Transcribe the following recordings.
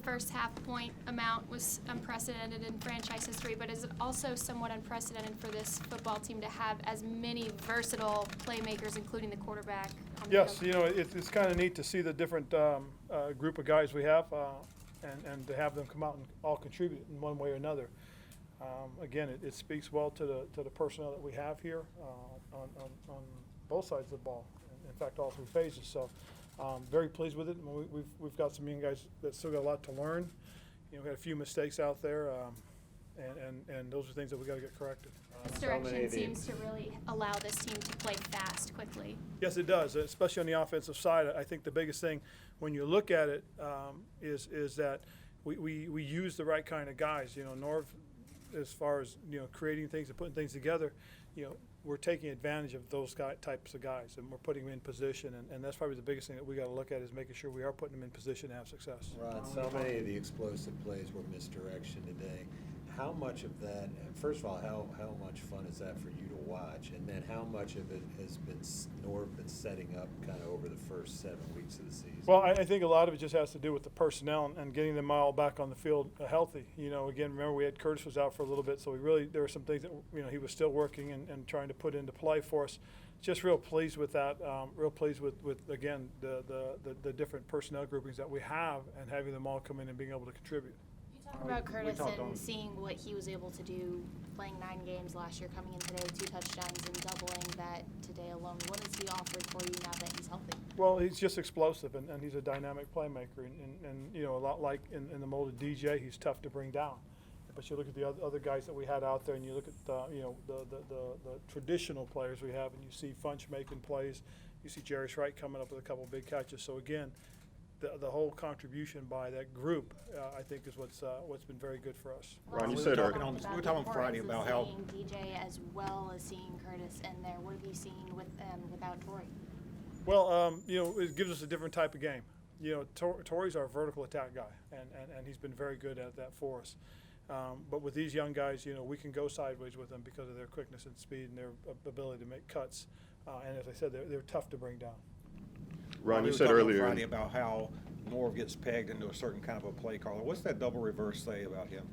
first half point amount was unprecedented in franchise history, but is it also somewhat unprecedented for this football team to have as many versatile playmakers, including the quarterback? Yes, you know, it's kind of neat to see the different group of guys we have and to have them come out and all contribute in one way or another. Again, it speaks well to the personnel that we have here on both sides of the ball. In fact, all three phases. So, very pleased with it. We've got some young guys that still got a lot to learn. You know, we had a few mistakes out there, and those are things that we got to get corrected. This direction seems to really allow this team to play fast, quickly. Yes, it does, especially on the offensive side. I think the biggest thing when you look at it is that we use the right kind of guys. You know, Norv, as far as, you know, creating things and putting things together, you know, we're taking advantage of those types of guys, and we're putting them in position, and that's probably the biggest thing that we got to look at is making sure we are putting them in position to have success. Ron, so many of the explosive plays were misdirection today. How much of that, first of all, how much fun is that for you to watch? And then how much of it has been Norv been setting up kind of over the first 7 weeks of the season? Well, I think a lot of it just has to do with the personnel and getting them all back on the field healthy. You know, again, remember we had Curtis was out for a little bit, so there were some things that, you know, he was still working and trying to put into play for us. Just real pleased with that. Real pleased with again the different personnel groupings that we have and having them all come in and being able to contribute. Talk about Curtis and seeing what he was able to do, playing 9 games last year, coming in today with 2 touchdowns and doubling that today alone. What has he offered for you now that he's healthy? Well, he's just explosive, and he's a dynamic playmaker, and you know, a lot like in the mold of DJ, he's tough to bring down. But you look at the other guys that we had out there, and you look at you know, the traditional players we have, and you see Funch making plays, you see Jerry Wright coming up with a couple of big catches. So again, the whole contribution by that group, I think, is what's been very good for us. Ron, you we said were we talking on Friday about how seeing DJ as well as seeing Curtis in there. What have you seen with without Torrey? Well, you know, it gives us a different type of game. You know, Torrey's our vertical attack guy, and he's been very good at that for us. But with these young guys, you know, we can go sideways with them because of their quickness and speed and their ability to make cuts. And as I said, they're tough to bring down. Ron, you we said were talking earlier on Friday about how Norv gets pegged into a certain kind of a play caller. What's that double reverse say about him?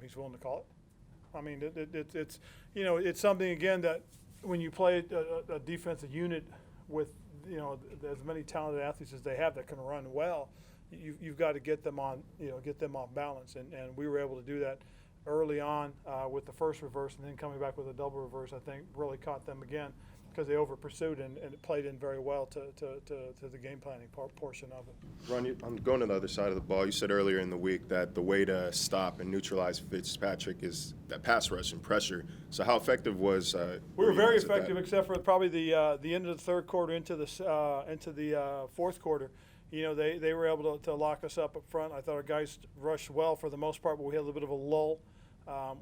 He's willing to call it. I mean, it's you know, it's something again that when you play a defensive unit with, you know, as many talented athletes as they have that can run well, you've got to get them on, you know, get them off balance, and we were able to do that early on with the first reverse, and then coming back with a double reverse, I think really caught them again, because they over pursued and it played in very well to the game planning portion of it. Ron, I'm going to the other side of the ball. You said earlier in the week that the way to stop and neutralize Fitzpatrick is that pass rush and pressure. So how effective was? We were very effective, except for probably the end of the third quarter into the fourth quarter. You know, they were able to lock us up front. I thought our guys rushed well for the most part, but we had a little bit of a lull,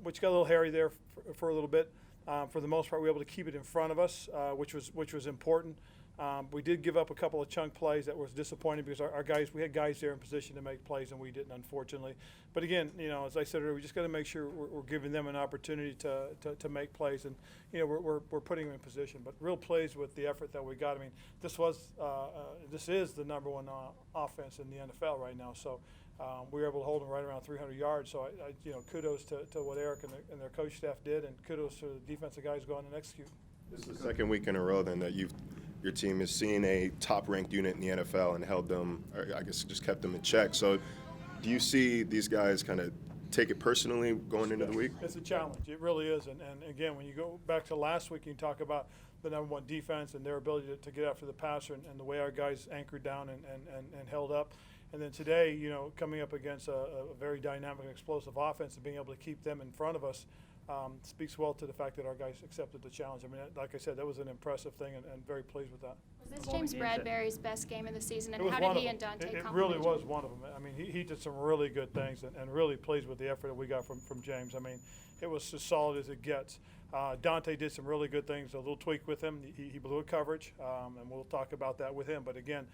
which got a little hairy there for a little bit. For the most part, we were able to keep it in front of us, which was important. We did give up a couple of chunk plays that was disappointing because our guys, we had guys there in position to make plays, and we didn't, unfortunately. But again, you know, as I said earlier, we just got to make sure we're giving them an opportunity to make plays, and you know, we're putting them in position. But real pleased with the effort that we got. I mean, this is the number 1 offense in the NFL right now. So. We were able to hold them right around 300 yards. So, you know, kudos to what Eric and their coach staff did, and kudos to the defensive guys going and execute. This is the second week in a row then that your team has seen a top-ranked unit in the NFL and held them, or I guess just kept them in check. So do you see these guys kind of take it personally going into the week? It's a challenge. It really is. And again, when you go back to last week, you talk about the number 1 defense and their ability to get after the passer and the way our guys anchored down and held up. And then today, you know, coming up against a very dynamic and explosive offense and being able to keep them in front of us speaks well to the fact that our guys accepted the challenge. I mean, like I said, that was an impressive thing, and very pleased with that. Was this James Bradbury's best game of the season, and It was how one did he of and them. Dante It complement really each was other? one of them. I mean, he did some really good things, and really pleased with the effort that we got from James. I mean, it was as solid as it gets. Dante did some really good things, a little tweak with him. He blew a coverage, and we'll talk about that with him. But again,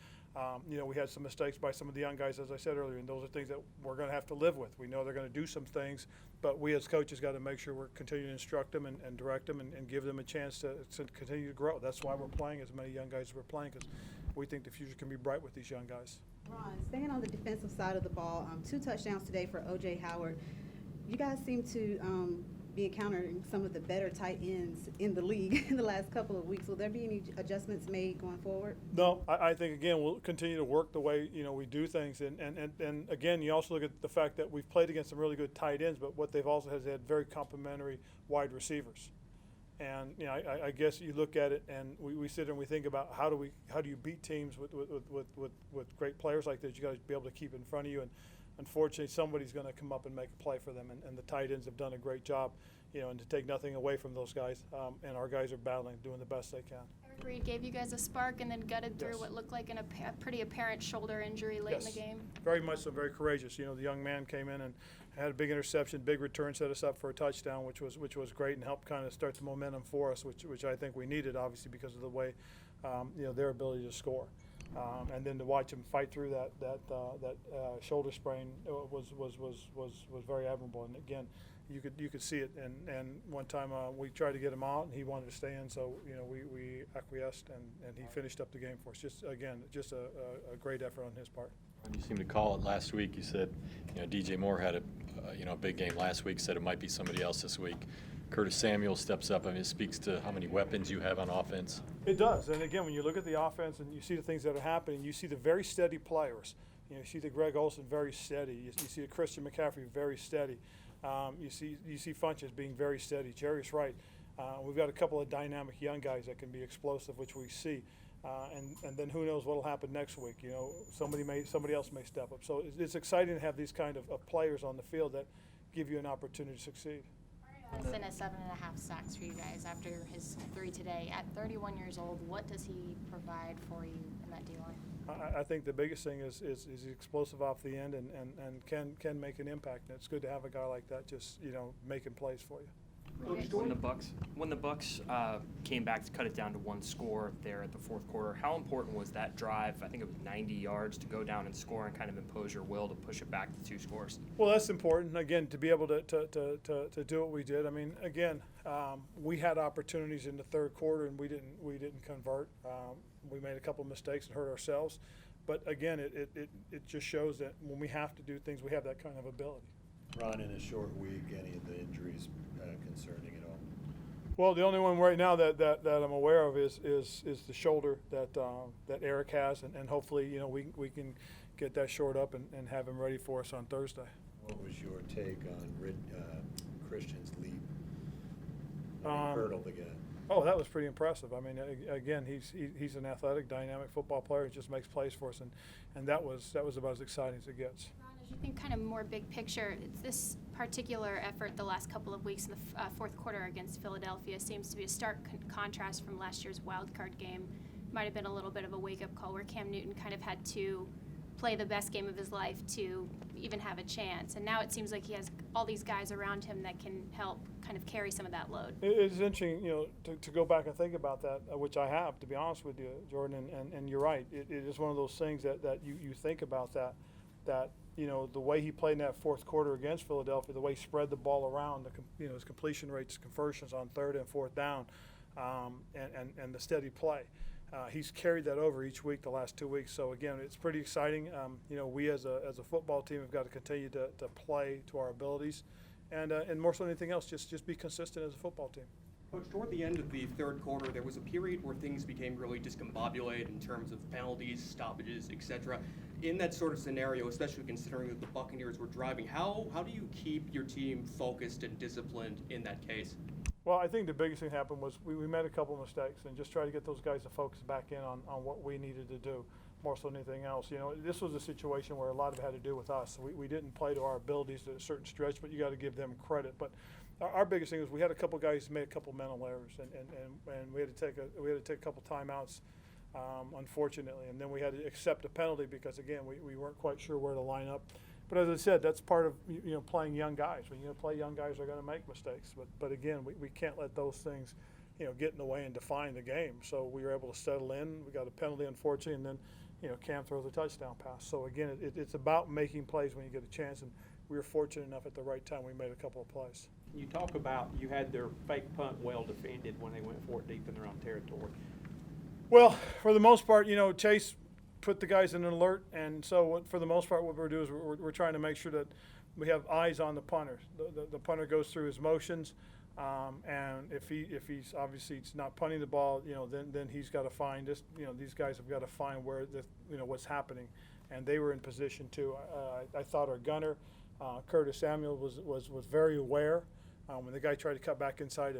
you know, we had some mistakes by some of the young guys, as I said earlier, and those are things that we're going to have to live with. We know they're going to do some things, but we as coaches got to make sure we're continuing to instruct them and direct them and give them a chance to continue to grow. That's why we're playing as many young guys as we're playing, because we think the future can be bright with these young guys. Ron, staying on the defensive side of the ball, 2 touchdowns today for O.J. Howard. You guys seem to be encountering some of the better tight ends in the league in the last couple of weeks. Will there be any adjustments made going forward? No, I think, again, we'll continue to work the way, we do things. And again, you also look at the fact that we've played against some really good tight ends, but what they've also had very complimentary wide receivers. And, I guess you look at it and we sit and we think about how do you beat teams with great players like this? You got to be able to keep it in front of you. And unfortunately, somebody's going to come up and make a play for them. And the tight ends have done a great job, and to take nothing away from those guys. And our guys are battling, doing the best they can. Eric Reed gave you guys a spark and then gutted through Yes. what looked like a pretty apparent shoulder injury late in the game. Very much so, very courageous. The young man came in and had a big interception, big return, set us up for a touchdown, which was great and helped kind of start the momentum for us, which I think we needed, obviously, because of the way, their ability to score. And then to watch him fight through that shoulder sprain was very admirable. And again, you could see it. And one time we tried to get him out, and he wanted to stay in, so we acquiesced, and he finished up the game for us. Just a great effort on his part. You seemed to call it last week. You said, DJ Moore had a big game last week. Said it might be somebody else this week. Curtis Samuel steps up. It speaks to how many weapons you have on offense. It does. And again, when you look at the offense and you see the things that are happening, you see the very steady players. You see the Greg Olsen very steady. You see the Christian McCaffrey very steady. You see Funches being very steady. Jerry's right. We've got a couple of dynamic young guys that can be explosive, which we see. And then who knows what will happen next week? Somebody else may step up. So it's exciting to have these kind of players on the field that give you an opportunity to succeed. Wilson has 7.5 sacks for you guys after his 3 today. At 31 years old, what does he provide for you in that D-line? I think the biggest thing is he's explosive off the end and can make an impact. And it's good to have a guy like that just making plays for you. When the Bucks came back to cut it down to 1 score there at the fourth quarter, how important was that drive? I think it was 90 yards to go down and score and kind of impose your will to push it back to 2 scores. Well, that's important. Again, to be able to do what we did. I mean, again, we had opportunities in the third quarter and we didn't convert. We made a couple of mistakes and hurt ourselves. But again, it just shows that when we have to do things, we have that kind of ability. Ron, in a short week, any of the injuries concerning at all? Well, the only one right now that I'm aware of is the shoulder that Eric has, and hopefully we can get that shored up and have him ready for us on Thursday. What was your take on Christian's leap? Hurdle again. Oh, that was pretty impressive. I mean, again, he's an athletic, dynamic football player. He just makes plays for us, and that was about as exciting as it gets. Ron, as you think kind of more big picture, it's this particular effort the last couple of weeks in the fourth quarter against Philadelphia seems to be a stark contrast from last year's wild card game. Might have been a little bit of a wake-up call where Cam Newton kind of had to play the best game of his life to even have a chance. And now it seems like he has all these guys around him that can help kind of carry some of that load. It's interesting, to go back and think about that, which I have, to be honest with you, Jordan, and you're right. It is one of those things that you think about that the way he played in that fourth quarter against Philadelphia, the way he spread the ball around, his completion rates, conversions on 3rd and 4th down, and the steady play. He's carried that over each week the last 2 weeks. So again, it's pretty exciting. We as a football team have got to continue to play to our abilities, and more so than anything else, just be consistent as a football team. Coach, toward the end of the third quarter, there was a period where things became really discombobulated in terms of penalties, stoppages, etc. In that sort of scenario, especially considering that the Buccaneers were driving, how do you keep your team focused and disciplined in that case? Well, I think the biggest thing that happened was we made a couple of mistakes and just try to get those guys to focus back in on what we needed to do more so than anything else. This was a situation where a lot of it had to do with us. We didn't play to our abilities to a certain stretch, but you got to give them credit. But our biggest thing was we had a couple of guys who made a couple of mental errors, and we had to take a couple timeouts, unfortunately, and then we had to accept a penalty because again we weren't quite sure where to line up. But as I said, that's part of playing young guys. When you play young guys, are going to make mistakes. But again, we can't let those things get in the way and define the game. So we were able to settle in. We got a penalty, unfortunately, and then Cam throws a touchdown pass. So again, it's about making plays when you get a chance, and we were fortunate enough at the right time we made a couple of plays. You talk about you had their fake punt well defended when they went for it deep in their own territory. Well, for the most part, Chase put the guys in an alert. And so for the most part, what we're doing is we're trying to make sure that we have eyes on the punter. The punter goes through his motions, and if he's obviously it's not punting the ball, then he's got to find this. These guys have got to find where what's happening, and they were in position too. I thought our gunner, Curtis Samuel, was very aware. When the guy tried to cut back inside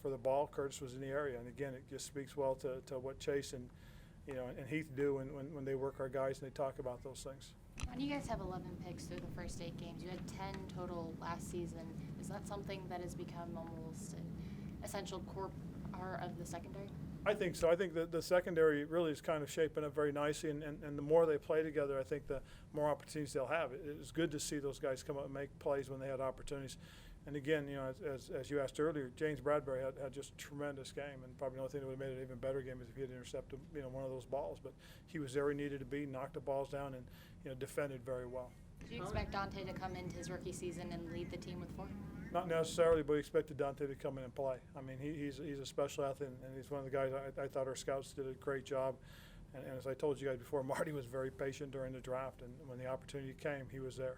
for the ball, Curtis was in the area, and again, it just speaks well to what Chase and Heath do when they work our guys and they talk about those things. When you guys have 11 picks through the first 8 games, you had 10 total last season. Is that something that has become almost an essential core part of the secondary? I think so. I think that the secondary really is kind of shaping up very nicely, and the more they play together, I think the more opportunities they'll have. It's good to see those guys come up and make plays when they had opportunities. And again, as you asked earlier, James Bradbury had just a tremendous game, and probably the only thing that would have made it an even better game is if he had intercepted one of those balls. But he was there he needed to be, knocked the balls down, and defended very well. Do you expect Dante to come into his rookie season and lead the team with 4? Not necessarily, but we expected Dante to come in and play. I mean, he's a special athlete, and he's one of the guys I thought our scouts did a great job. And as I told you guys before, Marty was very patient during the draft, and when the opportunity came, he was there.